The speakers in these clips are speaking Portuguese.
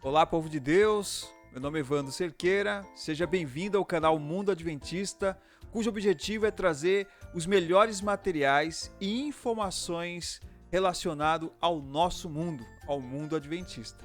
Olá, povo de Deus, meu nome é Evandro Cerqueira, seja bem-vindo ao canal Mundo Adventista, cujo objetivo é trazer os melhores materiais e informações relacionados ao nosso mundo, ao mundo adventista.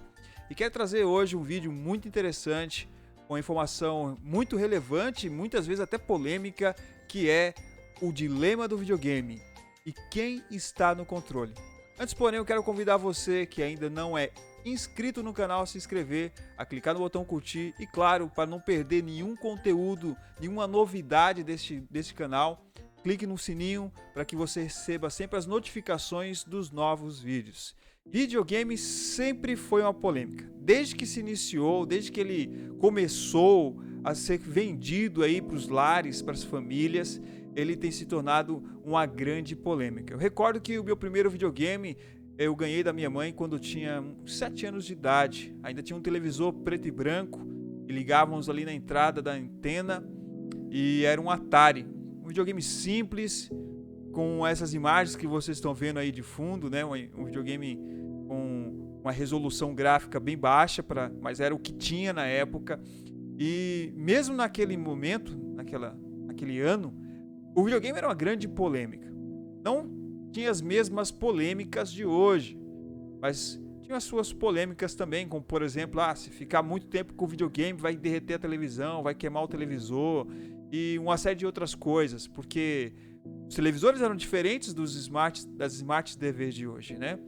E quero trazer hoje um vídeo muito interessante, com informação muito relevante, muitas vezes até polêmica, que é o dilema do videogame e quem está no controle. Antes, porém, eu quero convidar você que ainda não é inscrito no canal a se inscrever, a clicar no botão curtir e, claro, para não perder nenhum conteúdo, nenhuma novidade deste canal, clique no sininho para que você receba sempre as notificações dos novos vídeos. Videogame sempre foi uma polêmica. Desde que se iniciou, desde que ele começou a ser vendido aí para os lares, para as famílias, ele tem se tornado uma grande polêmica. Eu recordo que o meu primeiro videogame eu ganhei da minha mãe quando eu tinha 7 anos de idade. Ainda tinha um televisor preto e branco, e ligávamos ali na entrada da antena, e era um Atari. Um videogame simples, com essas imagens que vocês estão vendo aí de fundo, né? Um videogame com uma resolução gráfica bem baixa, mas era o que tinha na época. E mesmo naquele momento, naquele ano, o videogame era uma grande polêmica. Não tinha as mesmas polêmicas de hoje, mas tinha as suas polêmicas também, como por exemplo, se ficar muito tempo com o videogame vai derreter a televisão, vai queimar o televisor e uma série de outras coisas, porque os televisores eram diferentes das Smart TVs de hoje, né?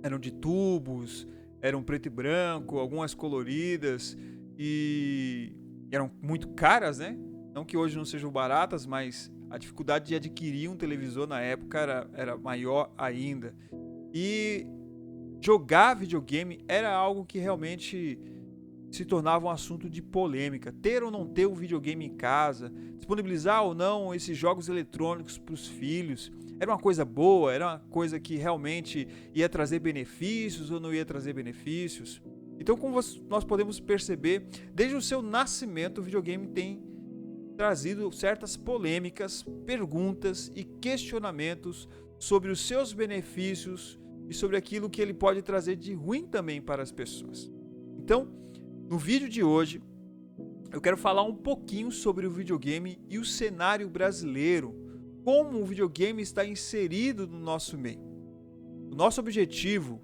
Eram de tubos, eram preto e branco, algumas coloridas e eram muito caras, né? Não que hoje não sejam baratas, mas a dificuldade de adquirir um televisor na época era maior ainda. E jogar videogame era algo que realmente se tornava um assunto de polêmica. Ter ou não ter um videogame em casa, disponibilizar ou não esses jogos eletrônicos para os filhos, era uma coisa boa, era uma coisa que realmente ia trazer benefícios ou não ia trazer benefícios. Então, como nós podemos perceber, desde o seu nascimento, o videogame tem trazido certas polêmicas, perguntas e questionamentos sobre os seus benefícios e sobre aquilo que ele pode trazer de ruim também para as pessoas. Então, no vídeo de hoje, eu quero falar um pouquinho sobre o videogame e o cenário brasileiro, como o videogame está inserido no nosso meio. O nosso objetivo,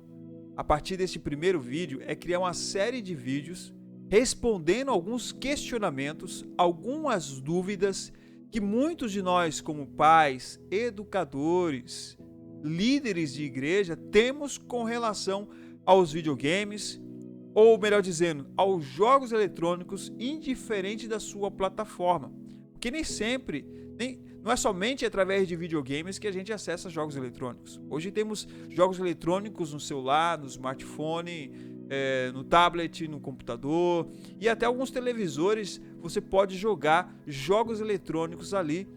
a partir deste primeiro vídeo, é criar uma série de vídeos respondendo alguns questionamentos, algumas dúvidas que muitos de nós, como pais, educadores, líderes de igreja, temos com relação aos videogames, ou melhor dizendo, aos jogos eletrônicos, indiferente da sua plataforma. Porque nem sempre, não é somente através de videogames que a gente acessa jogos eletrônicos. Hoje temos jogos eletrônicos no celular, no smartphone, no tablet, no computador e até alguns televisores. Você pode jogar jogos eletrônicos ali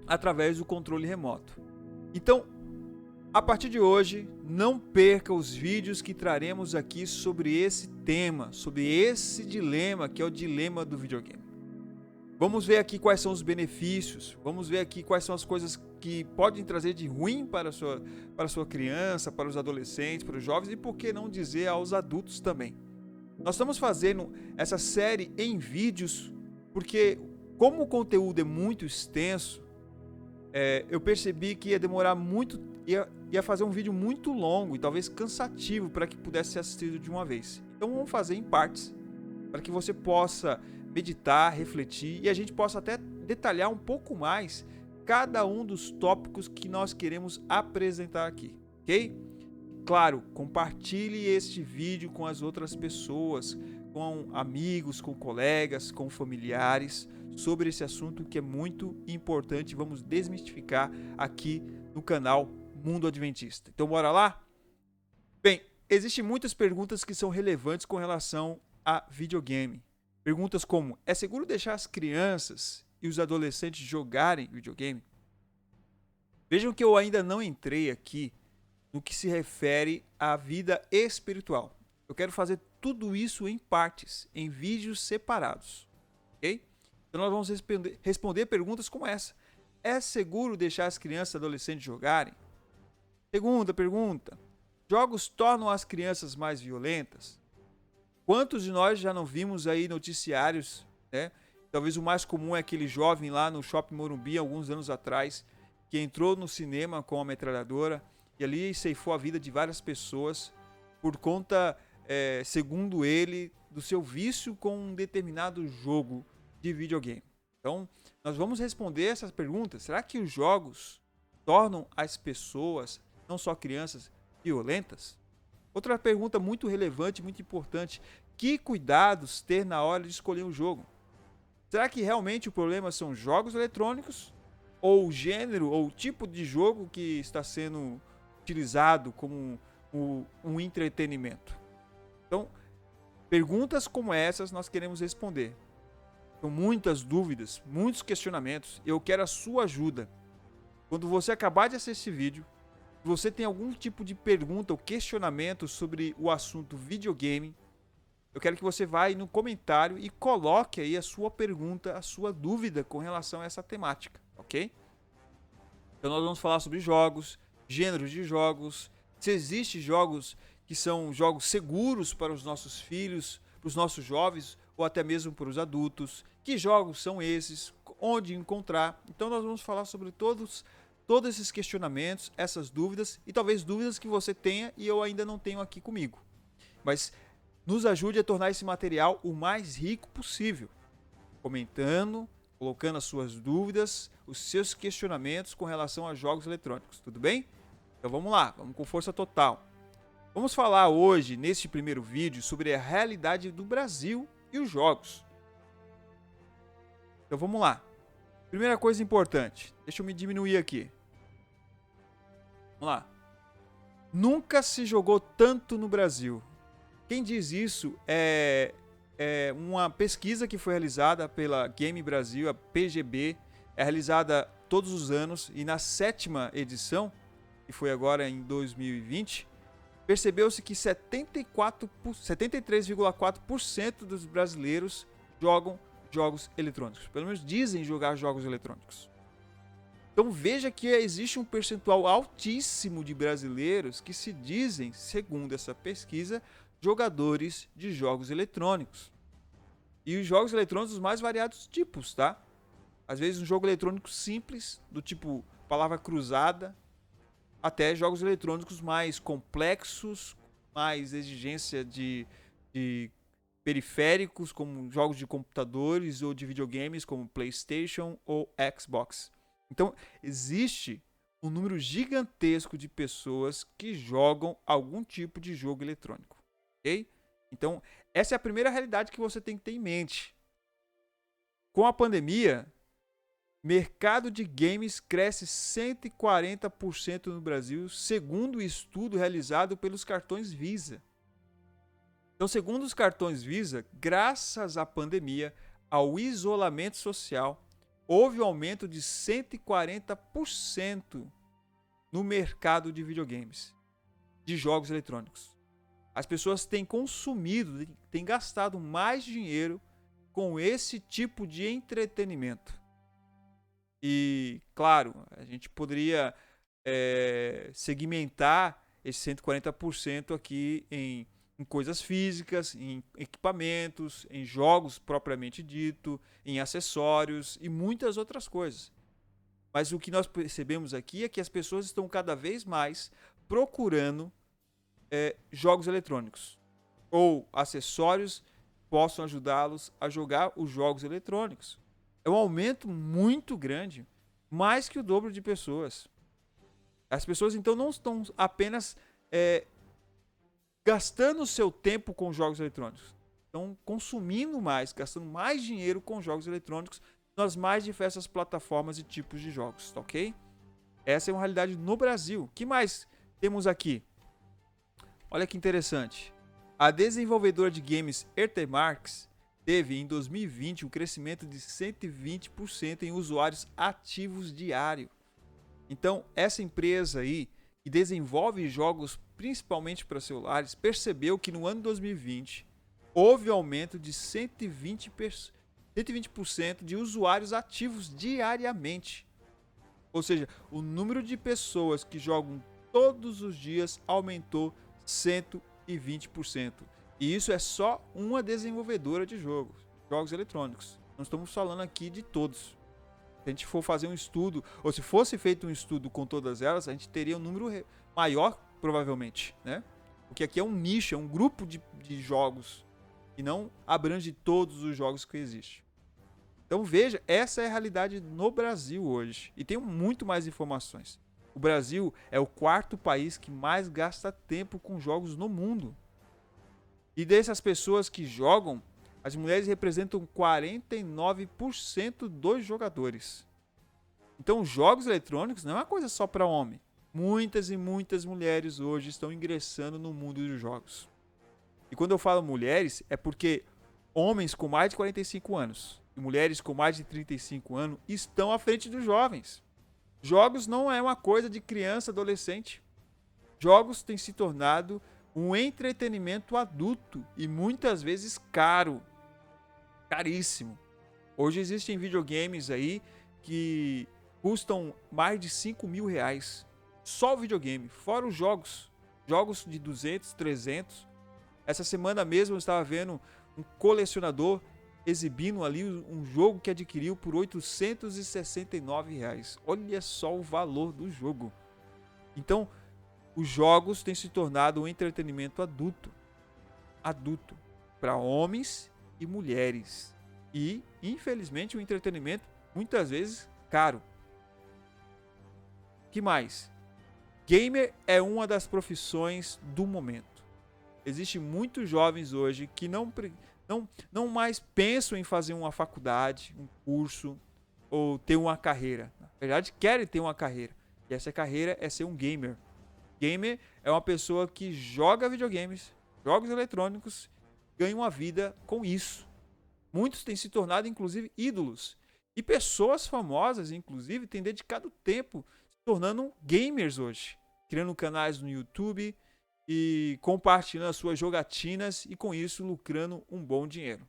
através do controle remoto. Então, a partir de hoje, não perca os vídeos que traremos aqui sobre esse tema, sobre esse dilema que é o dilema do videogame. Vamos ver aqui quais são os benefícios, vamos ver aqui quais são as coisas que podem trazer de ruim para a sua criança, para os adolescentes, para os jovens e por que não dizer aos adultos também. Nós estamos fazendo essa série em vídeos porque, como o conteúdo é muito extenso, eu percebi que ia demorar muito, ia fazer um vídeo muito longo e talvez cansativo para que pudesse ser assistido de uma vez. Então vamos fazer em partes, para que você possa meditar, refletir e a gente possa até detalhar um pouco mais cada um dos tópicos que nós queremos apresentar aqui, ok? Claro, compartilhe este vídeo com as outras pessoas, com amigos, com colegas, com familiares, sobre esse assunto que é muito importante. Vamos desmistificar aqui no canal Mundo Adventista. Então bora lá? Bem, existem muitas perguntas que são relevantes com relação a videogame. Perguntas como: é seguro deixar as crianças e os adolescentes jogarem videogame? Vejam que eu ainda não entrei aqui no que se refere à vida espiritual. Eu quero fazer tudo isso em partes, em vídeos separados, ok? Então nós vamos responder perguntas como essa: é seguro deixar as crianças e adolescentes jogarem? Segunda pergunta: jogos tornam as crianças mais violentas? Quantos de nós já não vimos aí noticiários, né? Talvez o mais comum é aquele jovem lá no Shopping Morumbi, alguns anos atrás, que entrou no cinema com a metralhadora e ali ceifou a vida de várias pessoas por conta, segundo ele, do seu vício com um determinado jogo de videogame. Então, nós vamos responder essas perguntas. Será que os jogos tornam as pessoas, não só crianças, violentas? Outra pergunta muito relevante, muito importante: que cuidados ter na hora de escolher um jogo? Será que realmente o problema são jogos eletrônicos? Ou o gênero, ou o tipo de jogo que está sendo utilizado como um entretenimento? Então, perguntas como essas nós queremos responder. São muitas dúvidas, muitos questionamentos. Eu quero a sua ajuda. Quando você acabar de assistir esse vídeo, se você tem algum tipo de pergunta ou questionamento sobre o assunto videogame, eu quero que você vá aí no comentário e coloque aí a sua pergunta, a sua dúvida com relação a essa temática, ok? Então nós vamos falar sobre jogos, gêneros de jogos, se existem jogos que são jogos seguros para os nossos filhos, para os nossos jovens ou até mesmo para os adultos, que jogos são esses, onde encontrar. Então nós vamos falar sobre todos esses questionamentos, essas dúvidas e talvez dúvidas que você tenha e eu ainda não tenho aqui comigo. Mas nos ajude a tornar esse material o mais rico possível, comentando, colocando as suas dúvidas, os seus questionamentos com relação a jogos eletrônicos, tudo bem? Então vamos lá, vamos com força total. Vamos falar hoje, neste primeiro vídeo, sobre a realidade do Brasil e os jogos. Então vamos lá. Primeira coisa importante, deixa eu me diminuir aqui. Vamos lá. Nunca se jogou tanto no Brasil. Quem diz isso é uma pesquisa que foi realizada pela Game Brasil, a PGB, é realizada todos os anos e na 7ª edição, que foi agora em 2020, percebeu-se que 73,4% dos brasileiros jogam jogos eletrônicos. Pelo menos dizem jogar jogos eletrônicos. Então veja que existe um percentual altíssimo de brasileiros que se dizem, segundo essa pesquisa, jogadores de jogos eletrônicos. E os jogos eletrônicos dos mais variados tipos, tá? Às vezes um jogo eletrônico simples, do tipo palavra cruzada, até jogos eletrônicos mais complexos, mais exigência de periféricos, como jogos de computadores ou de videogames como PlayStation ou Xbox. Então, existe um número gigantesco de pessoas que jogam algum tipo de jogo eletrônico. Ok? Então, essa é a primeira realidade que você tem que ter em mente. Com a pandemia, o mercado de games cresce 140% no Brasil, segundo o estudo realizado pelos cartões Visa. Então, segundo os cartões Visa, graças à pandemia, ao isolamento social, houve um aumento de 140% no mercado de videogames, de jogos eletrônicos. As pessoas têm consumido, têm gastado mais dinheiro com esse tipo de entretenimento. E, claro, a gente poderia segmentar esse 140% aqui em coisas físicas, em equipamentos, em jogos propriamente dito, em acessórios e muitas outras coisas. Mas o que nós percebemos aqui é que as pessoas estão cada vez mais procurando jogos eletrônicos ou acessórios que possam ajudá-los a jogar os jogos eletrônicos. É um aumento muito grande, mais que o dobro de pessoas. As pessoas então não estão apenas gastando o seu tempo com jogos eletrônicos, estão consumindo mais, gastando mais dinheiro com jogos eletrônicos nas mais diversas plataformas e tipos de jogos, tá ok? Essa é uma realidade no Brasil. O que mais temos aqui? Olha que interessante. A desenvolvedora de games Etermarks teve em 2020 um crescimento de 120% em usuários ativos diário. Então, essa empresa aí, que desenvolve jogos principalmente para celulares, percebeu que no ano 2020 houve um aumento de 120% de usuários ativos diariamente. Ou seja, o número de pessoas que jogam todos os dias aumentou 120%. E isso é só uma desenvolvedora de jogos eletrônicos. Não estamos falando aqui de todos. Se a gente for fazer um estudo, ou se fosse feito um estudo com todas elas, a gente teria um número maior, provavelmente, né? Porque aqui é um nicho, é um grupo de jogos e não abrange todos os jogos que existem. Então veja, essa é a realidade no Brasil hoje. E tem muito mais informações. O Brasil é o quarto país que mais gasta tempo com jogos no mundo. E dessas pessoas que jogam, as mulheres representam 49% dos jogadores. Então, jogos eletrônicos não é uma coisa só para homem. Muitas e muitas mulheres hoje estão ingressando no mundo dos jogos. E quando eu falo mulheres, é porque homens com mais de 45 anos e mulheres com mais de 35 anos estão à frente dos jovens. Jogos não é uma coisa de criança, adolescente. Jogos têm se tornado um entretenimento adulto e muitas vezes caro. Caríssimo. Hoje existem videogames aí que custam mais de 5 mil reais. Só o videogame, fora os jogos. Jogos de 200, 300. Essa semana mesmo eu estava vendo um colecionador exibindo ali um jogo que adquiriu por 869 reais. Olha só o valor do jogo. Então, os jogos têm se tornado um entretenimento adulto. Adulto. Para homens e mulheres. E, infelizmente, um entretenimento muitas vezes caro. Que mais? Gamer é uma das profissões do momento. Existem muitos jovens hoje que não mais pensam em fazer uma faculdade, um curso ou ter uma carreira. Na verdade, querem ter uma carreira. E essa carreira é ser um gamer. Gamer é uma pessoa que joga videogames, jogos eletrônicos, ganha uma vida com isso. Muitos têm se tornado, inclusive, ídolos. E pessoas famosas, inclusive, têm dedicado tempo se tornando gamers hoje. Criando canais no YouTube e compartilhando as suas jogatinas e, com isso, lucrando um bom dinheiro.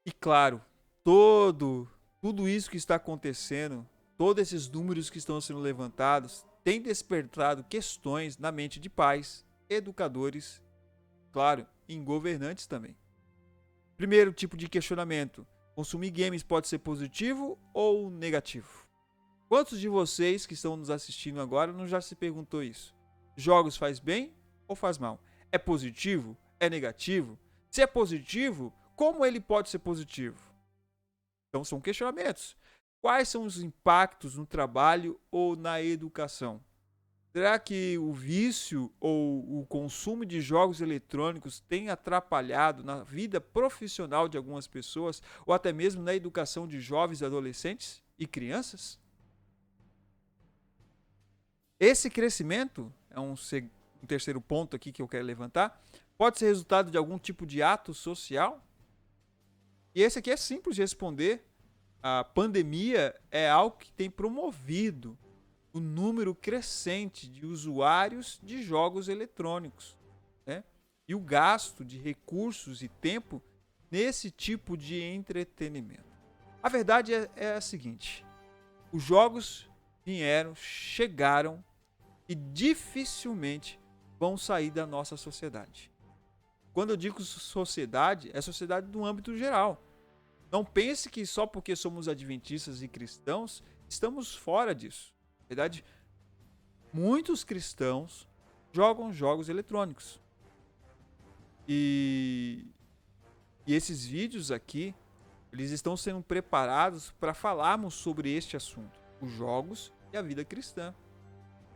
E, claro, tudo isso que está acontecendo, todos esses números que estão sendo levantados, tem despertado questões na mente de pais, educadores, claro, em governantes também. Primeiro tipo de questionamento: consumir games pode ser positivo ou negativo? Quantos de vocês que estão nos assistindo agora não já se perguntou isso? Jogos faz bem ou faz mal? É positivo? É negativo? Se é positivo, como ele pode ser positivo? Então são questionamentos. Quais são os impactos no trabalho ou na educação? Será que o vício ou o consumo de jogos eletrônicos tem atrapalhado na vida profissional de algumas pessoas ou até mesmo na educação de jovens, adolescentes e crianças? Esse crescimento, é um terceiro ponto aqui que eu quero levantar, pode ser resultado de algum tipo de ato social? E esse aqui é simples de responder. A pandemia é algo que tem promovido o número crescente de usuários de jogos eletrônicos, né? E o gasto de recursos e tempo nesse tipo de entretenimento. A verdade é a seguinte: os jogos vieram, chegaram e dificilmente vão sair da nossa sociedade. Quando eu digo sociedade, é sociedade no âmbito geral. Não pense que só porque somos adventistas e cristãos estamos fora disso. Na verdade, muitos cristãos jogam jogos eletrônicos. E esses vídeos aqui, eles estão sendo preparados para falarmos sobre este assunto, os jogos e a vida cristã.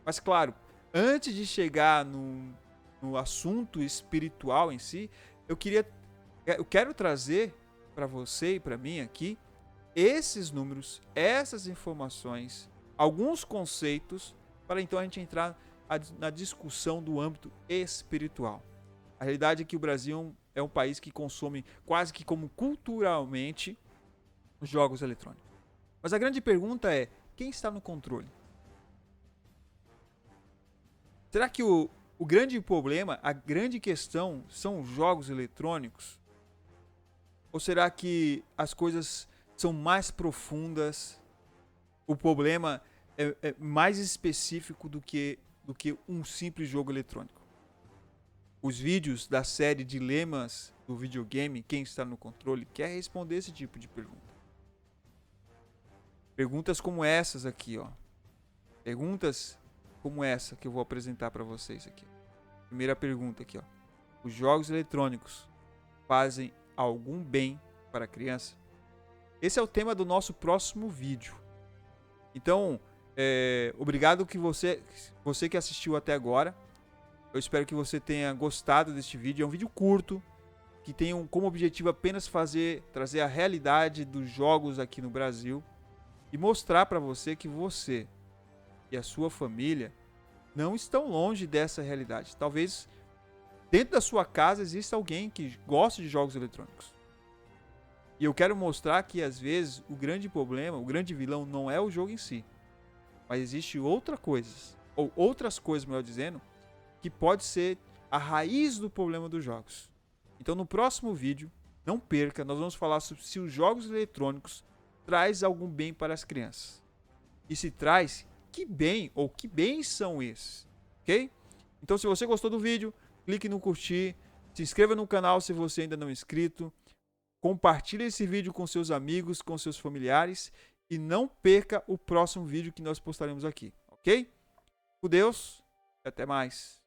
Mas claro, antes de chegar no assunto espiritual em si, eu quero trazer para você e para mim aqui esses números, essas informações, alguns conceitos, para então a gente entrar na discussão do âmbito espiritual. A realidade é que o Brasil é um país que consome quase que como culturalmente os jogos eletrônicos. Mas a grande pergunta é: quem está no controle? Será que o grande problema, a grande questão são os jogos eletrônicos? Ou será que as coisas são mais profundas? O problema é mais específico do que um simples jogo eletrônico. Os vídeos da série Dilemas do Videogame, Quem Está no Controle, quer responder esse tipo de pergunta. Perguntas como essas aqui, ó. Perguntas como essa que eu vou apresentar para vocês aqui. Primeira pergunta aqui, ó. Os jogos eletrônicos fazem algum bem para a criança? Esse é o tema do nosso próximo vídeo. Então, obrigado que você que assistiu até agora. Eu espero que você tenha gostado deste vídeo. É um vídeo curto, que tem como objetivo apenas trazer a realidade dos jogos aqui no Brasil e mostrar para você que você e a sua família não estão longe dessa realidade. Talvez dentro da sua casa exista alguém que gosta de jogos eletrônicos. E eu quero mostrar que às vezes o grande problema, o grande vilão não é o jogo em si, mas existe outra coisa, ou outras coisas, melhor dizendo, que pode ser a raiz do problema dos jogos. Então no próximo vídeo, não perca, nós vamos falar sobre se os jogos eletrônicos traz algum bem para as crianças. E se traz, que bem ou que bens são esses, ok? Então se você gostou do vídeo, clique no curtir, se inscreva no canal se você ainda não é inscrito, compartilhe esse vídeo com seus amigos, com seus familiares e não perca o próximo vídeo que nós postaremos aqui, ok? Com Deus, até mais.